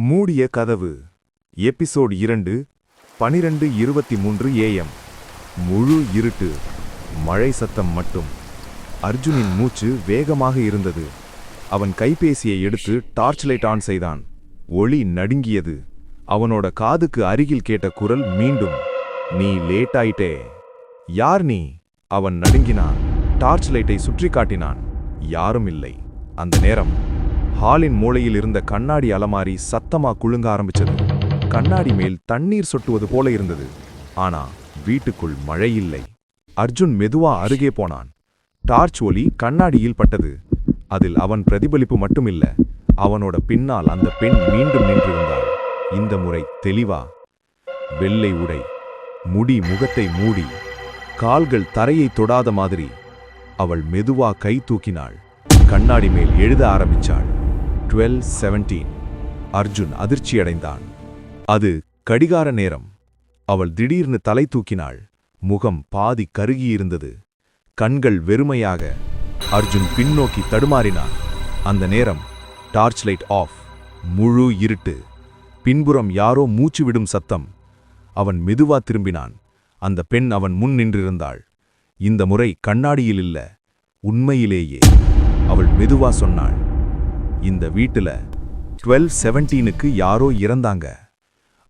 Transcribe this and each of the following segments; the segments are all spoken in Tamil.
மூடிய கதவு. எபிசோட் 2. 12:23 AM. முழு இருட்டு. மழை சத்தம் மட்டும். அர்ஜுனின் மூச்சு வேகமாக இருந்தது. அவன் கைபேசியை எடுத்து டார்ச் லைட் ஆன் செய்தான். ஒளி நடுங்கியது. அவனோட காதுக்கு அருகில் கேட்ட குரல் மீண்டும், "நீ லேட் ஆயிட்டே." "யார் நீ?" அவன் நடுங்கினான். டார்ச் லைட்டை சுற்றி காட்டினான். யாரும் இல்லை. அந்த நேரம் ஹாலின் மூலையில் இருந்த கண்ணாடி அலமாரி சத்தமா குலுங்க ஆரம்பிச்சது. கண்ணாடி மேல் தண்ணீர் சொட்டுவது போல இருந்தது. ஆனா வீட்டுக்குள் மழை இல்லை. அர்ஜுன் மெதுவா அருகே போனான். டார்ச் ஒளி கண்ணாடியில் பட்டது. அதில் அவன் பிரதிபலிப்பு மட்டுமில்ல, அவனோட பின்னால் அந்த பெண் மீண்டும் நின்றிருந்தாள். இந்த முறை தெளிவா. வெள்ளை உடை, முடி முகத்தை மூடி, கால்கள் தரையை தொடாத மாதிரி. அவள் மெதுவா கை தூக்கினாள். கண்ணாடி மேல் எழுத ஆரம்பிச்சாள். 12:17. அர்ஜுன் அதிர்ச்சியடைந்தான். அது கடிகார நேரம். அவள் திடீர்னு தலை தூக்கினாள். முகம் பாதி கருகியிருந்தது. கண்கள் வெறுமையாக. அர்ஜுன் பின்னோக்கி தடுமாறினான். அந்த நேரம் டார்ச் லைட் ஆஃப். முழு இருட்டு. பின்புறம் யாரோ மூச்சு விடும் சத்தம். அவன் மெதுவா திரும்பினான். அந்த பெண் அவன் முன் நின்றிருந்தாள். இந்த முறை கண்ணாடியில் இல்ல, உண்மையிலேயே. அவள் மெதுவா சொன்னாள், "இந்த வீட்டுல 12:17க்கு யாரோ இறந்தாங்க."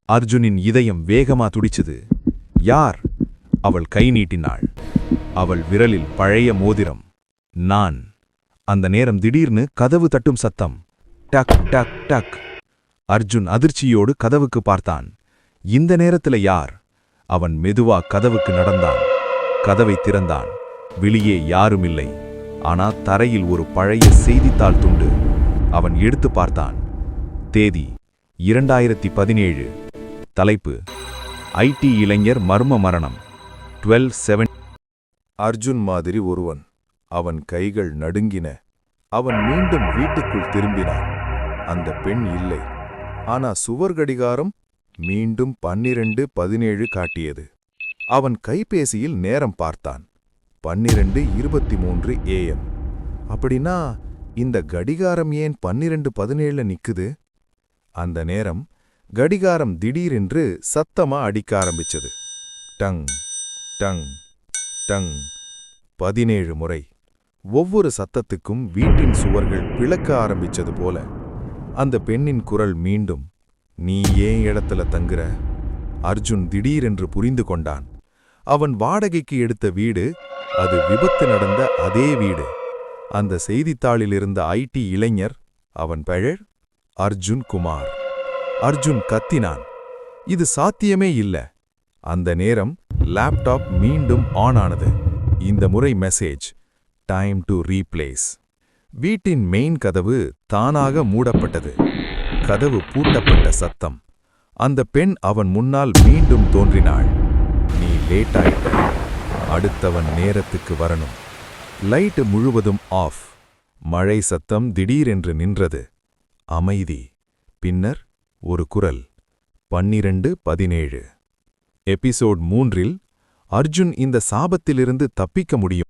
அர்ஜுனின் இதயம் வேகமா துடிச்சுது. "யார்?" அவள் கை நீட்டினாள். அவள் விரலில் பழைய மோதிரம். "நான்." அந்த நேரம் திடீர்னு கதவு தட்டும் சத்தம். டக் டக் டக். அர்ஜுன் அதிர்ச்சியோடு கதவுக்கு பார்த்தான். இந்த நேரத்துல யார்? அவன் மெதுவா கதவுக்கு நடந்தான். கதவை திறந்தான். வெளியே யாருமில்லை. ஆனா தரையில் ஒரு பழைய செய்தித்தாள் துண்டு. அவன் எடுத்து பார்த்தான். தேதி 2017. தலைப்பு, ஐடி இளைஞர் மர்ம மரணம். 12:7. அர்ஜுன் மாதிரி ஒருவன். அவன் கைகள் நடுங்கின. அவன் மீண்டும் வீட்டுக்குள் திரும்பினான். அந்த பெண் இல்லை. ஆனா சுவர் கடிகாரம் மீண்டும் 12:17 காட்டியது. அவன் கைபேசியில் நேரம் பார்த்தான். 12:23 AM. அப்படின்னா இந்த கடிகாரம் ஏன் 12:17 நிக்குது? அந்த நேரம் கடிகாரம் திடீரென்று சத்தமா அடிக்க ஆரம்பிச்சது. Tongue tongue tongue. 17 முறை. ஒவ்வொரு சத்தத்துக்கும் வீட்டின் சுவர்கள் பிளக்க ஆரம்பிச்சது போல. அந்த பெண்ணின் குரல் மீண்டும், "நீ ஏன் இடத்துல தங்குற?" அர்ஜுன் திடீரென்று புரிந்து கொண்டான். அவன் வாடகைக்கு எடுத்த வீடு, அது விபத்து நடந்த அதே வீடு. அந்த செய்தித்தாளில் இருந்த ஐடி இளைஞர், அவன் பெயர் அர்ஜுன் குமார். அர்ஜுன் கத்தினான். இது சாத்தியமே இல்ல. அந்த நேரம் லேப்டாப் மீண்டும் ஆன் ஆனது. இந்த முறை மெசேஜ், "டைம் டு ரீப்ளேஸ்." வீட்டின் மெயின் கதவு தானாக மூடப்பட்டது. கதவு பூட்டப்பட்ட சத்தம். அந்த பெண் அவன் முன்னால் மீண்டும் தோன்றினாள். "நீ லேட் ஆயிட்ட. அடுத்தவன் நேரத்துக்கு வரணும்." லைட் முழுவதும் ஆஃப். மழை சத்தம் திடீரென்று நின்றது. அமைதி. பின்னர் ஒரு குரல். 12:17. எபிசோட் 3. அர்ஜுன் இந்த சாபத்திலிருந்து தப்பிக்க முடியும்.